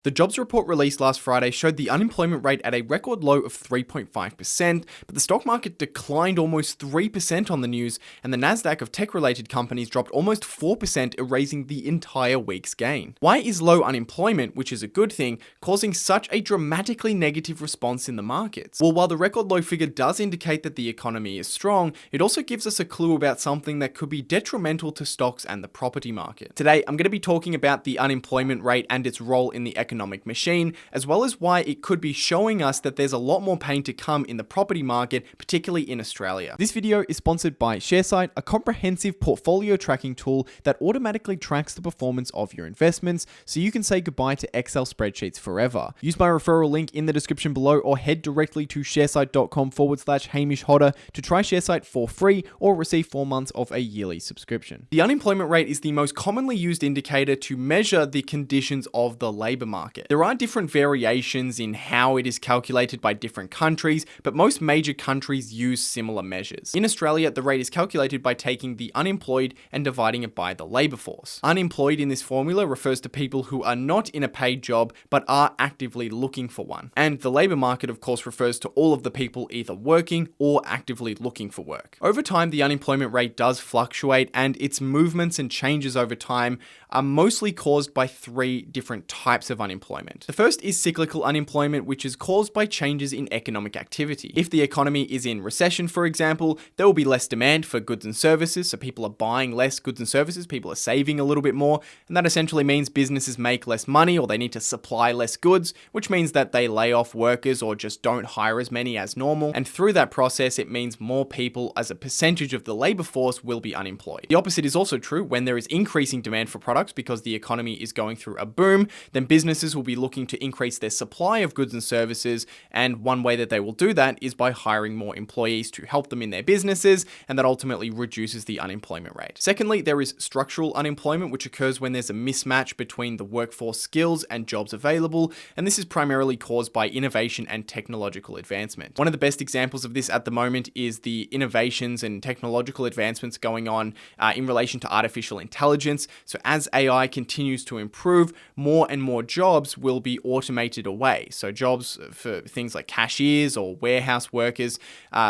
The jobs report released last Friday showed the unemployment rate at a record low of 3.5%, but the stock market declined almost 3% on the news, and the Nasdaq of tech-related companies dropped almost 4%, erasing the entire week's gain. Why is low unemployment, which is a good thing, causing such a dramatically negative response in the markets? Well, while the record low figure does indicate that the economy is strong, it also gives us a clue about something that could be detrimental to stocks and the property market. Today, I'm going to be talking about the unemployment rate and its role in the economic machine, as well as why it could be showing us that there's a lot more pain to come in the property market, particularly in Australia. This video is sponsored by Sharesight, a comprehensive portfolio tracking tool that automatically tracks the performance of your investments so you can say goodbye to Excel spreadsheets forever. Use my referral link in the description below or head directly to sharesight.com/Hamish Hodder to try Sharesight for free or receive 4 months of a yearly subscription. The unemployment rate is the most commonly used indicator to measure the conditions of the labor market. There are different variations in how it is calculated by different countries, but most major countries use similar measures. In Australia, the rate is calculated by taking the unemployed and dividing it by the labor force. Unemployed in this formula refers to people who are not in a paid job, but are actively looking for one. And the labor market, of course, refers to all of the people either working or actively looking for work. Over time, the unemployment rate does fluctuate, and its movements and changes over time are mostly caused by 3 different types of unemployment. The first is cyclical unemployment, which is caused by changes in economic activity. If the economy is in recession, for example, there will be less demand for goods and services, so people are buying less goods and services, people are saving a little bit more, and that essentially means businesses make less money or they need to supply less goods, which means that they lay off workers or just don't hire as many as normal, and through that process, it means more people as a percentage of the labor force will be unemployed. The opposite is also true. When there is increasing demand for products because the economy is going through a boom, then businesses will be looking to increase their supply of goods and services, and one way that they will do that is by hiring more employees to help them in their businesses, and that ultimately reduces the unemployment rate. Secondly, there is structural unemployment, which occurs when there's a mismatch between the workforce skills and jobs available, and this is primarily caused by innovation and technological advancement. One of the best examples of this at the moment is the innovations and technological advancements going on in relation to artificial intelligence. So as AI continues to improve, more and more jobs will be automated away. So jobs for things like cashiers or warehouse workers,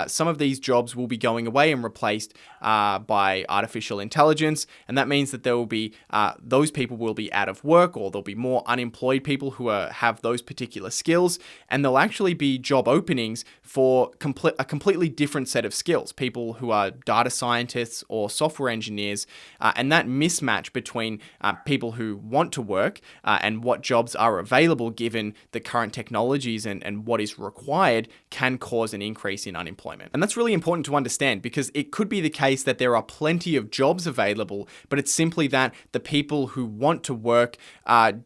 some of these jobs will be going away and replaced by artificial intelligence. And that means that there will be, those people will be out of work, or there'll be more unemployed people who have those particular skills. And there'll actually be job openings for a completely different set of skills, people who are data scientists or software engineers. And that mismatch between people who want to work and what jobs are available given the current technologies and what is required can cause an increase in unemployment. And that's really important to understand, because it could be the case that there are plenty of jobs available, but it's simply that the people who want to work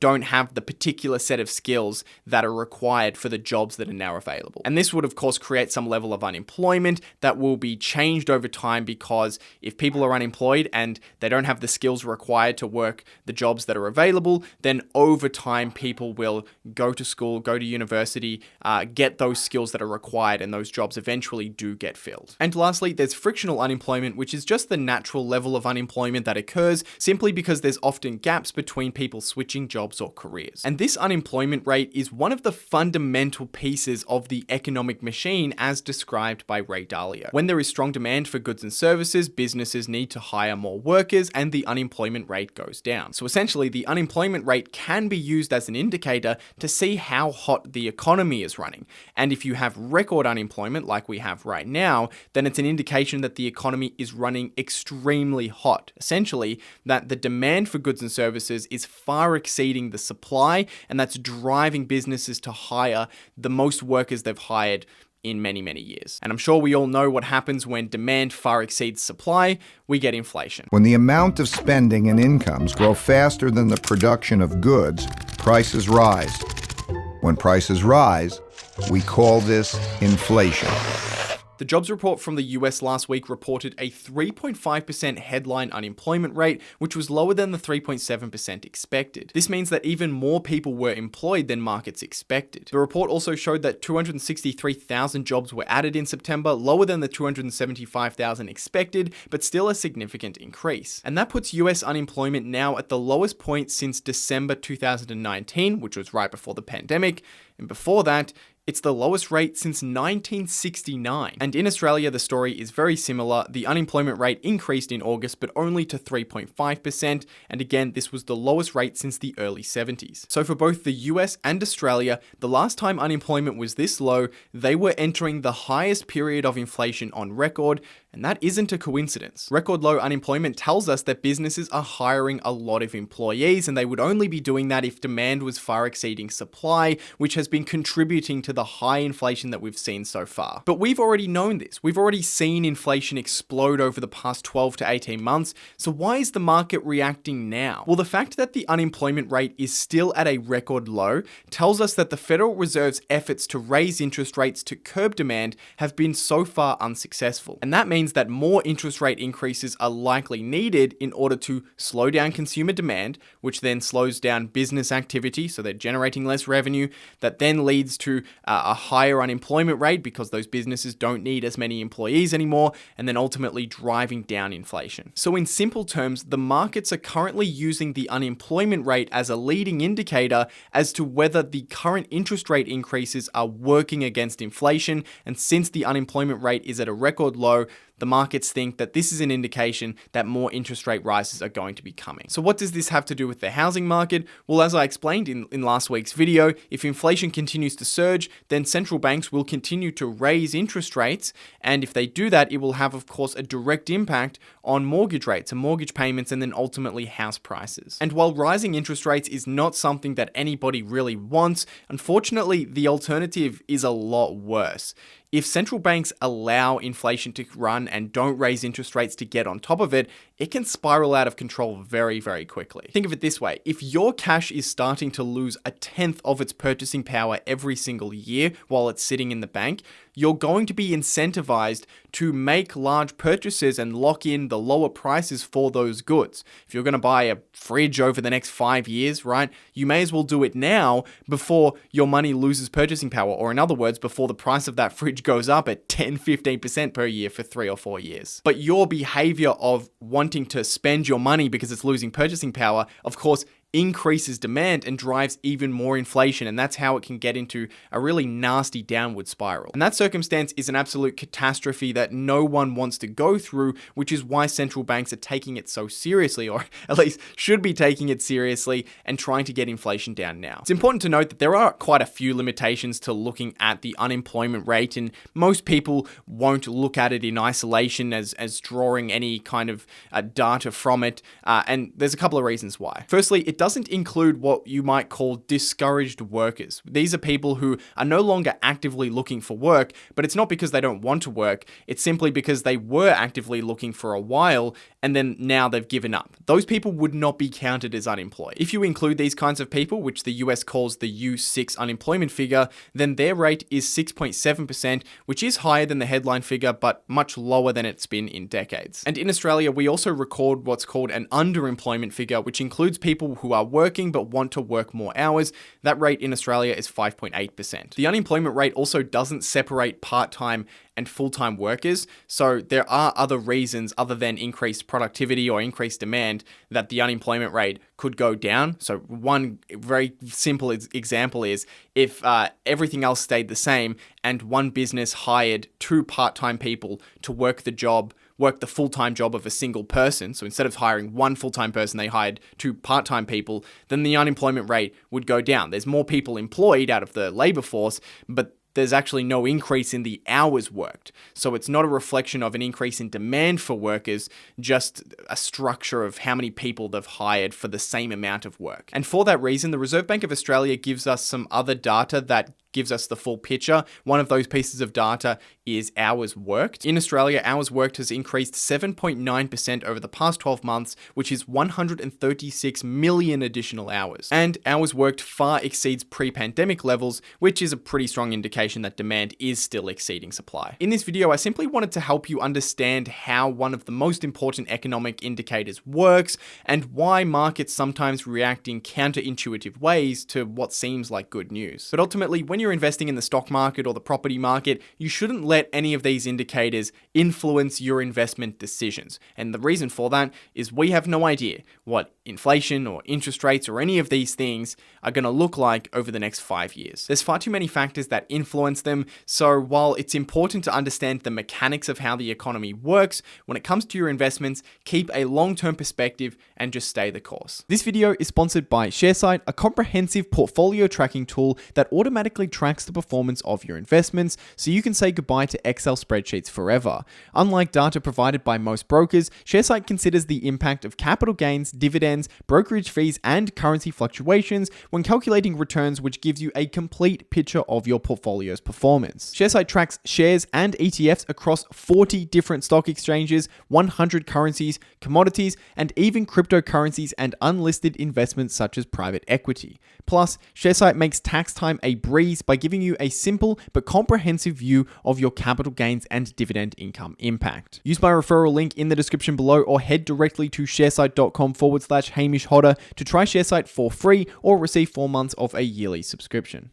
don't have the particular set of skills that are required for the jobs that are now available. And this would, of course, create some level of unemployment that will be changed over time, because if people are unemployed and they don't have the skills required to work the jobs that are available, then over time people will go to school, go to university, get those skills that are required, and those jobs eventually do get filled. And lastly, there's frictional unemployment, which is just the natural level of unemployment that occurs simply because there's often gaps between people switching jobs or careers. And this unemployment rate is one of the fundamental pieces of the economic machine as described by Ray Dalio. When there is strong demand for goods and services, businesses need to hire more workers and the unemployment rate goes down. So essentially, the unemployment rate can be used as an indicator to see how hot the economy is running. And if you have record unemployment like we have right now, then it's an indication that the economy is running extremely hot. Essentially, that the demand for goods and services is far exceeding the supply, and that's driving businesses to hire the most workers they've hired in many, many years. And I'm sure we all know what happens when demand far exceeds supply. We get inflation. When the amount of spending and incomes grow faster than the production of goods, prices rise. When prices rise, we call this inflation. The jobs report from the US last week reported a 3.5% headline unemployment rate, which was lower than the 3.7% expected. This means that even more people were employed than markets expected. The report also showed that 263,000 jobs were added in September, lower than the 275,000 expected, but still a significant increase. And that puts US unemployment now at the lowest point since December 2019, which was right before the pandemic, and before that, it's the lowest rate since 1969. And in Australia, the story is very similar. The unemployment rate increased in August, but only to 3.5%. And again, this was the lowest rate since the early 70s. So for both the US and Australia, the last time unemployment was this low, they were entering the highest period of inflation on record. And that isn't a coincidence. Record low unemployment tells us that businesses are hiring a lot of employees, and they would only be doing that if demand was far exceeding supply, which has been contributing to the high inflation that we've seen so far. But we've already known this. We've already seen inflation explode over the past 12 to 18 months. So why is the market reacting now? Well, the fact that the unemployment rate is still at a record low tells us that the Federal Reserve's efforts to raise interest rates to curb demand have been so far unsuccessful. And that means that more interest rate increases are likely needed in order to slow down consumer demand, which then slows down business activity, so they're generating less revenue. That then leads to a higher unemployment rate because those businesses don't need as many employees anymore, and then ultimately driving down inflation. So in simple terms, the markets are currently using the unemployment rate as a leading indicator as to whether the current interest rate increases are working against inflation. And since the unemployment rate is at a record low, the markets think that this is an indication that more interest rate rises are going to be coming. So what does this have to do with the housing market? Well, as I explained in last week's video, if inflation continues to surge, then central banks will continue to raise interest rates. And if they do that, it will have, of course, a direct impact on mortgage rates and mortgage payments, and then ultimately house prices. And while rising interest rates is not something that anybody really wants, unfortunately, the alternative is a lot worse. If central banks allow inflation to run and don't raise interest rates to get on top of it, it can spiral out of control very, very quickly. Think of it this way. If your cash is starting to lose 1/10 of its purchasing power every single year while it's sitting in the bank, you're going to be incentivized to make large purchases and lock in the lower prices for those goods. If you're going to buy a fridge over the next 5 years, right, you may as well do it now before your money loses purchasing power, or in other words, before the price of that fridge goes up at 10-15% per year for 3 or 4 years. But your behavior of wanting to spend your money because it's losing purchasing power, of course, increases demand and drives even more inflation, and that's how it can get into a really nasty downward spiral. And that circumstance is an absolute catastrophe that no one wants to go through, which is why central banks are taking it so seriously, or at least should be taking it seriously, and trying to get inflation down now. It's important to note that there are quite a few limitations to looking at the unemployment rate, and most people won't look at it in isolation as drawing any kind of data from it, and there's a couple of reasons why. Firstly, it doesn't include what you might call discouraged workers. These are people who are no longer actively looking for work, but it's not because they don't want to work. It's simply because they were actively looking for a while and then now they've given up. Those people would not be counted as unemployed. If you include these kinds of people, which the US calls the U6 unemployment figure, then their rate is 6.7%, which is higher than the headline figure, but much lower than it's been in decades. And in Australia, we also record what's called an underemployment figure, which includes people who are working but want to work more hours. That rate in Australia is 5.8%. The unemployment rate also doesn't separate part-time and full-time workers, so there are other reasons other than increased productivity or increased demand that the unemployment rate could go down. So one very simple example is if everything else stayed the same and one business hired 2 part-time people to work the full-time job of a single person. So instead of hiring 1 full-time person, they hired 2 part-time people, then the unemployment rate would go down. There's more people employed out of the labor force, but there's actually no increase in the hours worked. So it's not a reflection of an increase in demand for workers, just a structure of how many people they've hired for the same amount of work. And for that reason, the Reserve Bank of Australia gives us some other data that gives us the full picture. One of those pieces of data is hours worked. In Australia, hours worked has increased 7.9% over the past 12 months, which is 136 million additional hours. And hours worked far exceeds pre-pandemic levels, which is a pretty strong indication that demand is still exceeding supply. In this video, I simply wanted to help you understand how one of the most important economic indicators works and why markets sometimes react in counterintuitive ways to what seems like good news. But ultimately, when you're investing in the stock market or the property market, you shouldn't let any of these indicators influence your investment decisions. And the reason for that is we have no idea what inflation or interest rates or any of these things are going to look like over the next 5 years. There's far too many factors that influence them, so while it's important to understand the mechanics of how the economy works, when it comes to your investments, keep a long-term perspective and just stay the course. This video is sponsored by Sharesight, a comprehensive portfolio tracking tool that automatically tracks the performance of your investments so you can say goodbye to Excel spreadsheets forever. Unlike data provided by most brokers, Sharesight considers the impact of capital gains, dividends, brokerage fees, and currency fluctuations when calculating returns, which gives you a complete picture of your portfolio's performance. Sharesight tracks shares and ETFs across 40 different stock exchanges, 100 currencies, commodities, and even cryptocurrencies and unlisted investments such as private equity. Plus, Sharesight makes tax time a breeze by giving you a simple but comprehensive view of your capital gains and dividend income impact. Use my referral link in the description below or head directly to sharesight.com/Hamish Hodder to try Sharesight for free or receive 4 months of a yearly subscription.